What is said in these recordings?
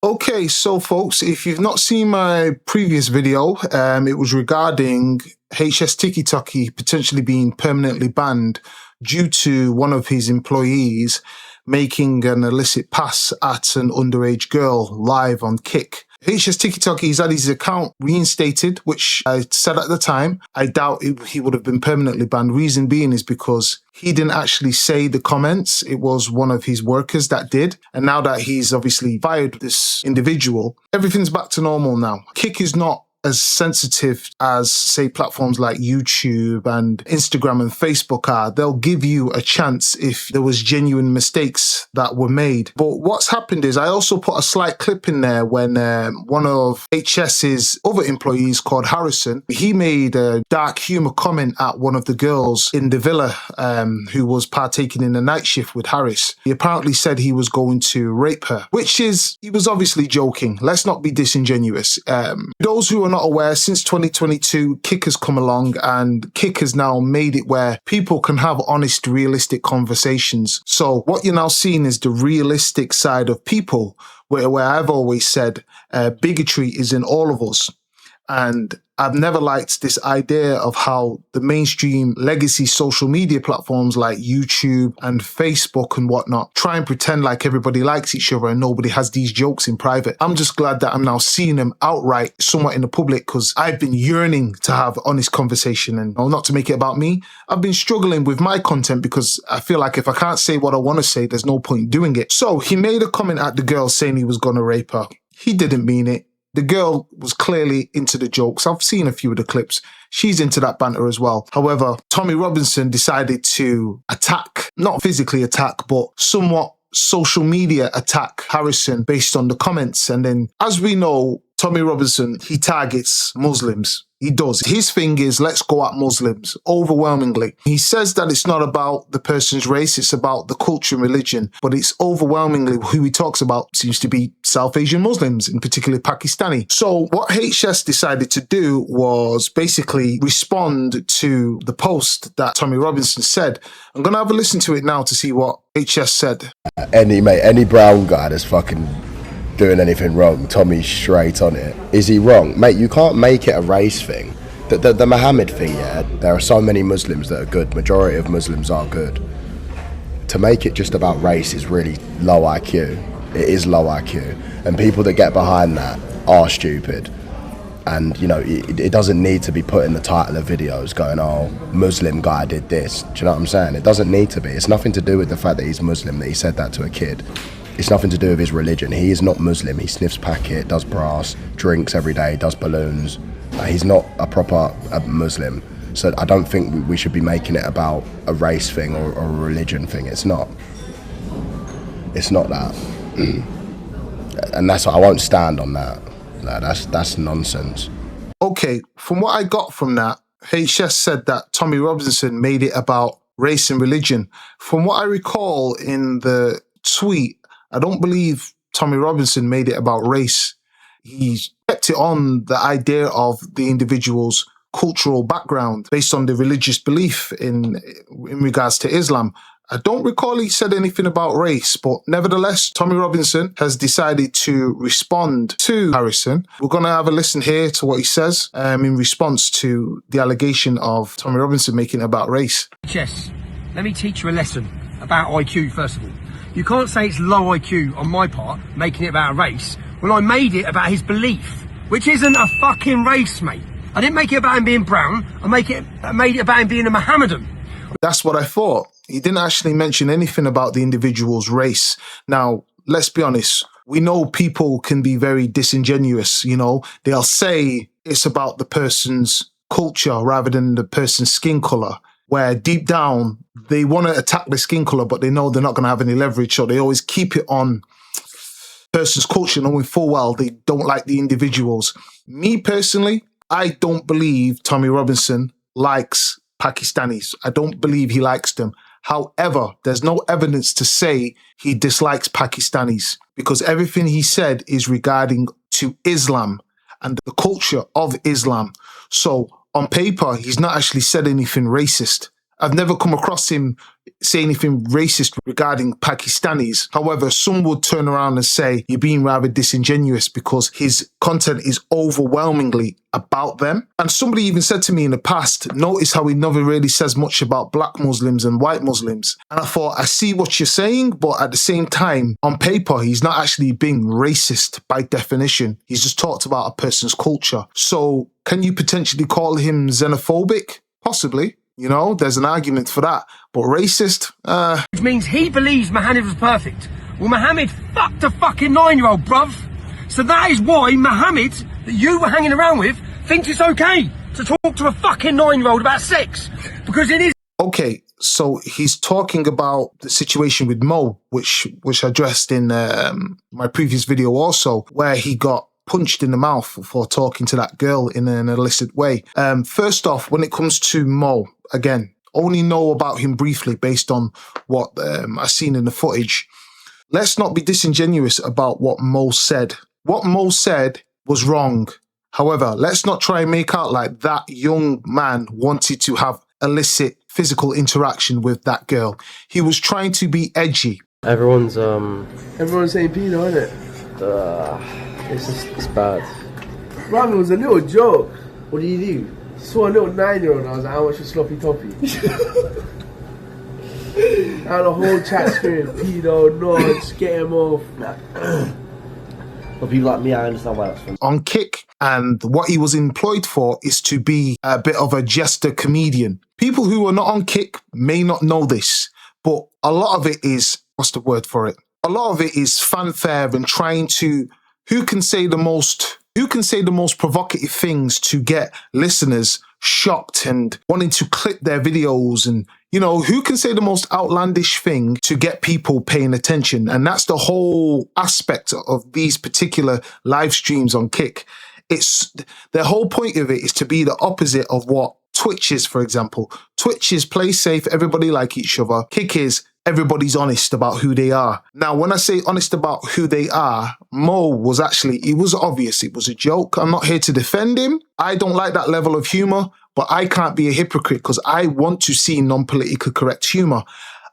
Okay, so folks, if you've not seen my previous video, it was regarding HStikkytokky potentially being permanently banned due to one of his employees making an illicit pass at an underage girl live on Kick. HStikkytokky has had his account reinstated, which I said at the time, I doubt he would have been permanently banned. Reason being is because he didn't actually say the comments. It was one of his workers that did. And now that he's obviously fired this individual, everything's back to normal now. Kick is not as sensitive as, say, platforms like YouTube and Instagram and Facebook are. They'll give you a chance if there was genuine mistakes that were made. But what's happened is I also put a slight clip in there when one of HS's other employees called Harrison, he made a dark humor comment at one of the girls in the villa who was partaking in the night shift with Harris. He apparently said he was going to rape her, he was obviously joking. Let's not be disingenuous. Those who are not aware, since 2022, Kick has come along and Kick has now made it where people can have honest, realistic conversations. So what you're now seeing is the realistic side of people, where I've always said bigotry is in all of us. And I've never liked this idea of how the mainstream legacy social media platforms like YouTube and Facebook and whatnot try and pretend like everybody likes each other and nobody has these jokes in private. I'm just glad that I'm now seeing them outright somewhat in the public, because I've been yearning to have honest conversation, and not to make it about me. I've been struggling with my content because I feel like if I can't say what I want to say, there's no point doing it. So he made a comment at the girl saying he was going to rape her. He didn't mean it. The girl was clearly into the jokes. I've seen a few of the clips. She's into that banter as well. However, Tommy Robinson decided to attack, not physically attack, but somewhat social media attack Harrison based on the comments. And then, as we know, Tommy Robinson, he targets Muslims. He does. His thing is, let's go at Muslims, overwhelmingly. He says that it's not about the person's race, it's about the culture and religion, but it's overwhelmingly who he talks about seems to be South Asian Muslims, in particular Pakistani. So what HS decided to do was basically respond to the post that Tommy Robinson said. I'm going to have a listen to it now to see what HS said. Any brown guy that's fucking doing anything wrong, Tommy's straight on it. Is he wrong? Mate, you can't make it a race thing. The Muhammad thing, yeah, there are so many Muslims that are good. Majority of Muslims are good. To make it just about race is really low IQ. It is low IQ. And people that get behind that are stupid. And, you know, it doesn't need to be put in the title of videos going, oh, Muslim guy did this. Do you know what I'm saying? It doesn't need to be. It's nothing to do with the fact that he's Muslim, that he said that to a kid. It's nothing to do with his religion. He is not Muslim. He sniffs packet, does brass, drinks every day, does balloons. He's not a proper Muslim. So I don't think we should be making it about a race thing or a religion thing. It's not. It's not that. And that's, I won't stand on that. No, that's nonsense. Okay, from what I got from that, HS said that Tommy Robinson made it about race and religion. From what I recall in the tweet, I don't believe Tommy Robinson made it about race. He kept it on the idea of the individual's cultural background based on the religious belief in regards to Islam. I don't recall he said anything about race, but nevertheless, Tommy Robinson has decided to respond to Harrison. We're going to have a listen here to what he says in response to the allegation of Tommy Robinson making it about race. Yes, let me teach you a lesson about IQ first of all. You can't say it's low IQ on my part, making it about a race, when I made it about his belief, which isn't a fucking race, mate. I didn't make it about him being brown, I made it about him being a Mohammedan. That's what I thought. He didn't actually mention anything about the individual's race. Now, let's be honest, we know people can be very disingenuous, you know. They'll say it's about the person's culture rather than the person's skin color, where deep down they want to attack the skin color, but they know they're not going to have any leverage, so they always keep it on person's culture, knowing full well they don't like the individuals. Me personally, I don't believe Tommy Robinson likes Pakistanis. I don't believe he likes them. However, there's no evidence to say he dislikes Pakistanis, because everything he said is regarding to Islam and the culture of Islam. So on paper, he's not actually said anything racist. I've never come across him say anything racist regarding Pakistanis. However, some would turn around and say you're being rather disingenuous because his content is overwhelmingly about them. And somebody even said to me in the past, notice how he never really says much about black Muslims and white Muslims. And I thought, I see what you're saying, but at the same time, on paper, he's not actually being racist by definition. He's just talked about a person's culture. So can you potentially call him xenophobic? Possibly. You know, there's an argument for that. But racist? Which means he believes Muhammad was perfect. Well, Muhammad fucked a fucking 9-year-old, bruv. So that is why Muhammad, that you were hanging around with, thinks it's okay to talk to a fucking 9-year-old about sex. Because it is... Okay, so he's talking about the situation with Mo, which I addressed in my previous video also, where he got punched in the mouth for talking to that girl in an illicit way. First off, when it comes to Mo, again, only know about him briefly based on what I've seen in the footage. Let's not be disingenuous about what Mo said. What Mo said was wrong. However, let's not try and make out like that young man wanted to have illicit physical interaction with that girl. He was trying to be edgy. Everyone's saying pedo, isn't it? It's bad. Man, it was a little joke. What do you do? Saw a little 9-year-old and I was like, how much is sloppy toppy? And the whole chat screaming, pedo, no, just get him off. For people like me, I understand why that's fun. On Kick, and what he was employed for is to be a bit of a jester comedian. People who are not on Kick may not know this, but a lot of it is, what's the word for it? A lot of it is fanfare and trying to, who can say the most provocative things to get listeners shocked and wanting to clip their videos, and you know, who can say the most outlandish thing to get people paying attention. And that's the whole aspect of these particular live streams on Kick. It's the whole point of it is to be the opposite of what Twitch is, for example. Twitch is play safe, everybody like each other. Kick is everybody's honest about who they are. Now, when I say honest about who they are, Mo was actually, it was obvious, it was a joke. I'm not here to defend him. I don't like that level of humor, but I can't be a hypocrite because I want to see non-politically correct humor.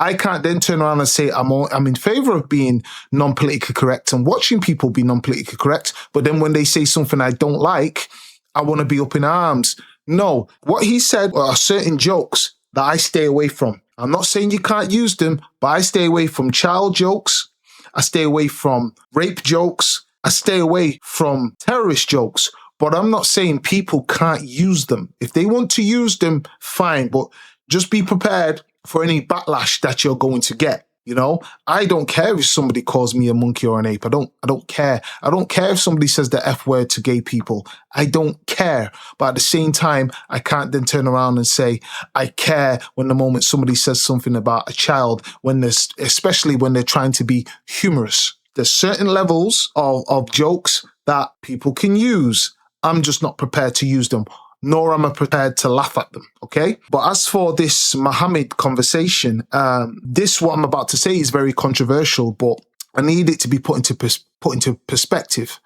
I can't then turn around and say I'm in favor of being non-politically correct and watching people be non-politically correct, but then when they say something I don't like, I want to be up in arms. No, what he said are certain jokes that I stay away from. I'm not saying you can't use them, but I stay away from child jokes. I stay away from rape jokes. I stay away from terrorist jokes. But I'm not saying people can't use them. If they want to use them, fine. But just be prepared for any backlash that you're going to get. You know, I don't care if somebody calls me a monkey or an ape. I don't care. I don't care if somebody says the F word to gay people. I don't care. But at the same time, I can't then turn around and say I care when the moment somebody says something about a child, when there's, especially when they're trying to be humorous. There's certain levels of jokes that people can use. I'm just not prepared to use them, nor am I prepared to laugh at them, okay? But as for this Muhammad conversation, what I'm about to say is very controversial, but I need it to be put into perspective.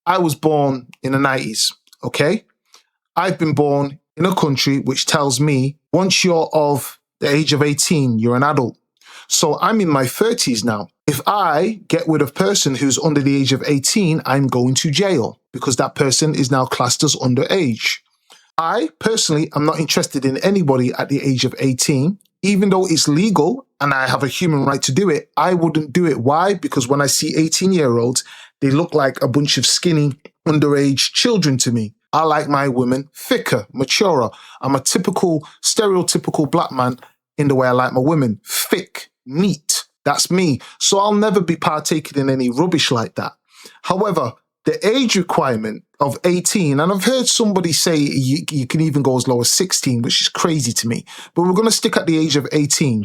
I was born in the 90s, okay? I've been born in a country which tells me once you're of the age of 18, you're an adult. So I'm in my 30s now. If I get with a person who's under the age of 18, I'm going to jail because that person is now classed as underage. I personally am not interested in anybody at the age of 18, even though it's legal and I have a human right to do it. I wouldn't do it. Why? Because when I see 18-year-olds, they look like a bunch of skinny underage children to me. I like my women thicker, maturer. I'm a stereotypical black man in the way I like my women. Thick, neat. That's me. So I'll never be partaking in any rubbish like that. However, the age requirement of 18, and I've heard somebody say you can even go as low as 16, which is crazy to me. But we're going to stick at the age of 18.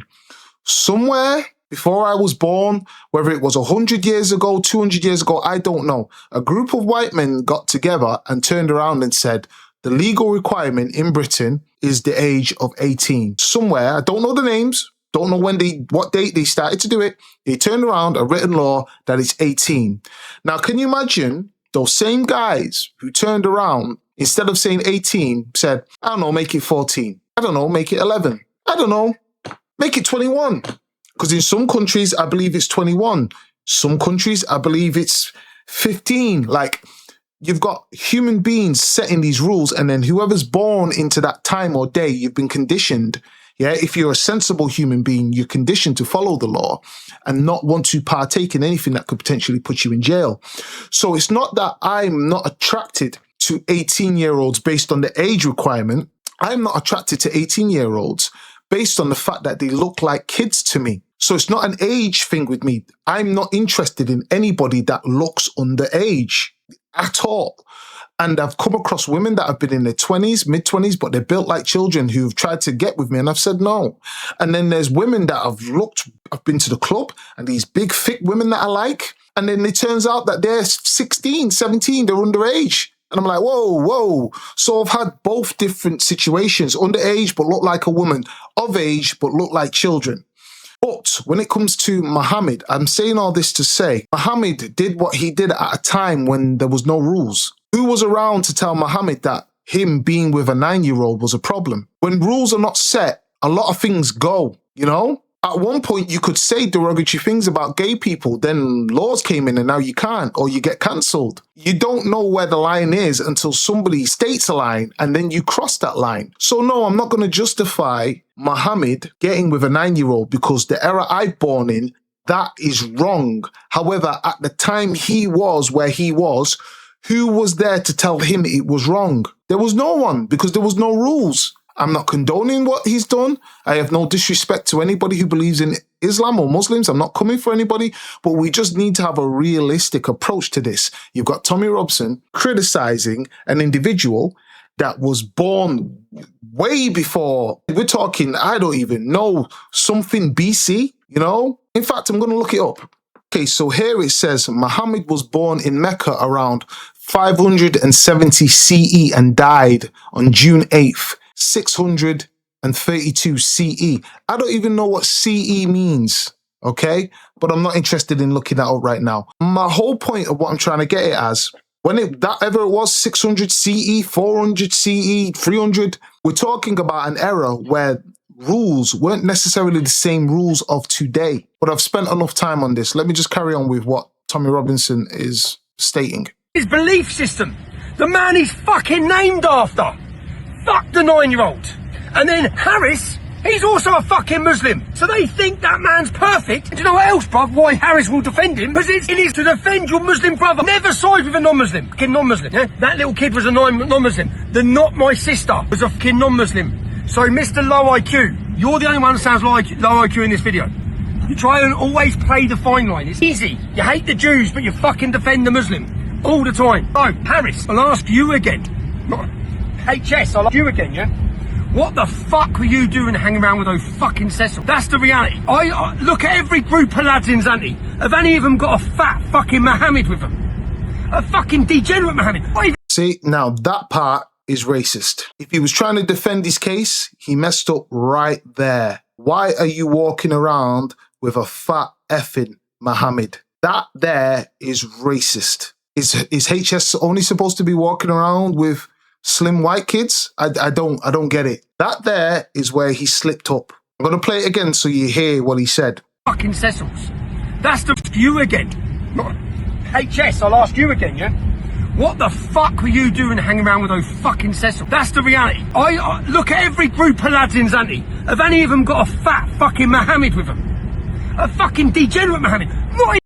Somewhere before I was born, whether it was 100 years ago, 200 years ago, I don't know. A group of white men got together and turned around and said, the legal requirement in Britain is the age of 18. Somewhere, I don't know the names, don't know what date they started to do it. They turned around a written law that it's 18. Now, can you imagine those same guys who turned around, instead of saying 18, said, I don't know, make it 14. I don't know, make it 11. I don't know, make it 21. Because in some countries, I believe it's 21. Some countries, I believe it's 15. Like, you've got human beings setting these rules, and then whoever's born into that time or day, you've been conditioned. Yeah, if you're a sensible human being, you're conditioned to follow the law and not want to partake in anything that could potentially put you in jail. So it's not that I'm not attracted to 18-year-olds based on the age requirement. I'm not attracted to 18-year-olds based on the fact that they look like kids to me. So it's not an age thing with me. I'm not interested in anybody that looks underage at all. And I've come across women that have been in their 20s, mid-20s, but they're built like children who've tried to get with me, and I've said no. And then there's women that I've been to the club, and these big, thick women that I like, and then it turns out that they're 16, 17, they're underage. And I'm like, whoa. So I've had both different situations, underage but look like a woman, of age but look like children. But when it comes to Muhammad, I'm saying all this to say, Muhammad did what he did at a time when there was no rules. Who was around to tell Muhammad that him being with a 9-year-old was a problem? When rules are not set, a lot of things go, you know? At one point, you could say derogatory things about gay people, then laws came in and now you can't, or you get cancelled. You don't know where the line is until somebody states a line and then you cross that line. So no, I'm not going to justify Muhammad getting with a 9-year-old because the era I've born in, that is wrong. However, at the time he was where he was, who was there to tell him it was wrong? There was no one, because there was no rules. I'm not condoning what he's done. I have no disrespect to anybody who believes in Islam or Muslims. I'm not coming for anybody, but we just need to have a realistic approach to this. You've got Tommy Robinson criticizing an individual that was born way before. We're talking, I don't even know, something BC, you know? In fact, I'm going to look it up. Okay, so here it says Muhammad was born in Mecca around 570 CE and died on June 8th, 632 CE. I don't even know what CE means, okay? But I'm not interested in looking that up right now. My whole point of what I'm trying to get it as, ever it was 600 CE, 400 CE, 300, we're talking about an era where rules weren't necessarily the same rules of today. But I've spent enough time on this. Let me just carry on with what Tommy Robinson is stating. His belief system. The man he's fucking named after. Fuck the 9-year-old. And then Harris, he's also a fucking Muslim. So they think that man's perfect. And do you know what else, bruv? Why Harris will defend him? Because it is to defend your Muslim brother. Never side with a non-Muslim. Fucking non-Muslim, yeah? That little kid was a non-Muslim. The not my sister was a fucking non-Muslim. So Mr. Low IQ, you're the only one that sounds like low IQ in this video. You try and always play the fine line. It's easy. You hate the Jews, but you fucking defend the Muslim. All the time. So, Harris, I'll ask you again. Not HS, I'll ask you again, yeah? What the fuck were you doing hanging around with those fucking Cecil? That's the reality. I look at every group of lads in Zante. Have any of them got a fat fucking Mohammed with them? A fucking degenerate Mohammed. See, now that part is racist. If he was trying to defend his case, he messed up right there. Why are you walking around with a fat effing Mohammed? That there is racist. Is HS only supposed to be walking around with slim white kids? I don't get it. That there is where he slipped up. I'm going to play it again so you hear what he said. Fucking Cecils. That's the you again. Not HS, I'll ask you again, yeah? What the fuck were you doing hanging around with those fucking Cecil? That's the reality. I look at every group of lads in Zante. Have any of them got a fat fucking Mohammed with them? A fucking degenerate Mohammed.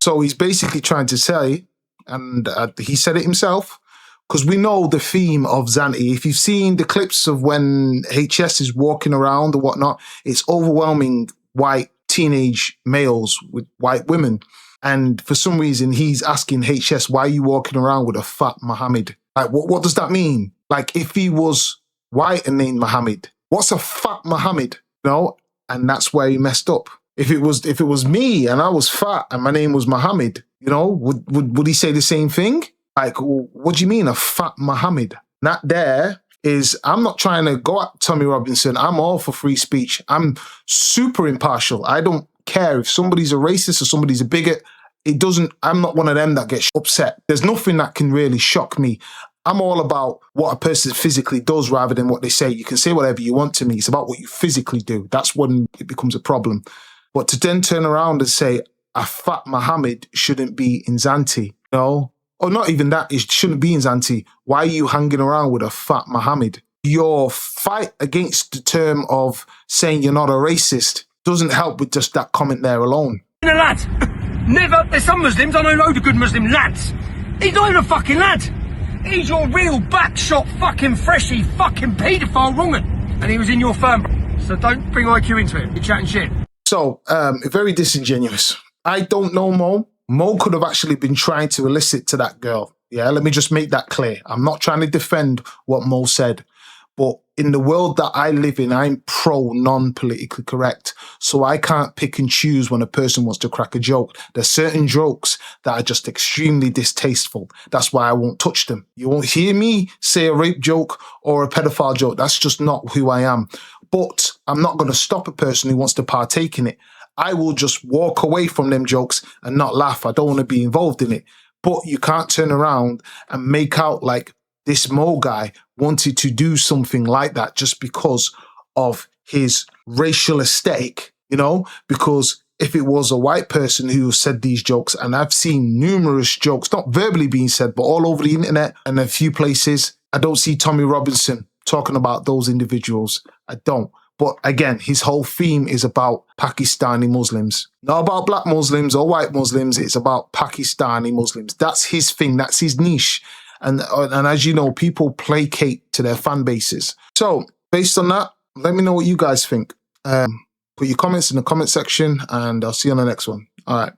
So he's basically trying to say, and he said it himself, because we know the theme of Zante. If you've seen the clips of when HS is walking around or whatnot, it's overwhelming white teenage males with white women. And for some reason, he's asking HS, why are you walking around with a fat Mohammed? Like, what does that mean? Like, if he was white and named Mohammed, what's a fat Mohammed? You know? And that's where he messed up. If it was me and I was fat and my name was Mohammed, you know, would he say the same thing? Like, what do you mean a fat Mohammed? That there is, I'm not trying to go at Tommy Robinson. I'm all for free speech. I'm super impartial. I don't care if somebody's a racist or somebody's a bigot. I'm not one of them that gets upset. There's nothing that can really shock me. I'm all about what a person physically does rather than what they say. You can say whatever you want to me. It's about what you physically do. That's when it becomes a problem. But to then turn around and say a fat Muhammad shouldn't be in Zante, or not even that, it shouldn't be in Zante. Why are you hanging around with a fat Muhammad? Your fight against the term of saying you're not a racist doesn't help with just that comment there alone. A lad. Never. There's some Muslims, I know loads of good Muslim lads. He's not even a fucking lad. He's your real backshot fucking freshy fucking paedophile wrong'un. And he was in your firm, bro. So don't bring IQ into it. You're chatting shit. So, very disingenuous. I don't know Mo. Mo could have actually been trying to elicit to that girl. Yeah, let me just make that clear. I'm not trying to defend what Mo said. But in the world that I live in, I'm pro non-politically correct. So I can't pick and choose when a person wants to crack a joke. There's certain jokes that are just extremely distasteful. That's why I won't touch them. You won't hear me say a rape joke or a pedophile joke. That's just not who I am. But I'm not going to stop a person who wants to partake in it. I will just walk away from them jokes and not laugh. I don't want to be involved in it. But you can't turn around and make out like this Mo guy wanted to do something like that just because of his racial aesthetic, because if it was a white person who said these jokes, and I've seen numerous jokes, not verbally being said, but all over the internet and a few places, I don't see Tommy Robinson talking about those individuals. I don't. But again, his whole theme is about Pakistani Muslims. Not about black Muslims or white Muslims. It's about Pakistani Muslims. That's his thing. That's his niche. And as you know, people placate to their fan bases. So based on that, let me know what you guys think. Put your comments in the comment section and I'll see you on the next one. All right.